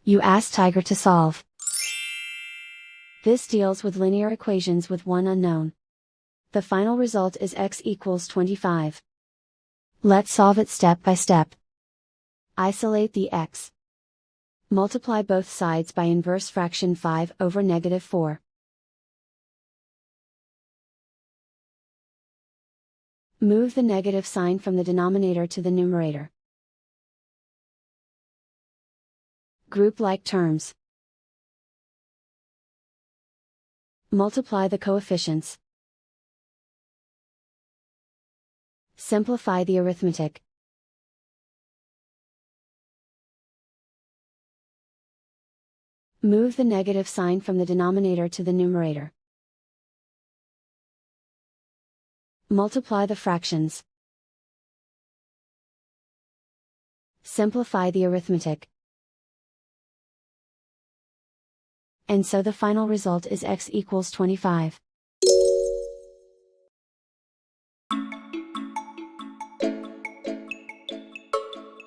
You ask Tiger to solve. This deals with linear equations with one unknown. The final result is x equals 25. Let's solve it step by step. Isolate the x. Multiply both sides by inverse fraction 5 over -4. Move the negative sign from the denominator to the numerator. Group like terms. Multiply the coefficients. Simplify the arithmetic. Move the negative sign from the denominator to the numerator. Multiply the fractions. Simplify the arithmetic. And so the final result is x equals 25.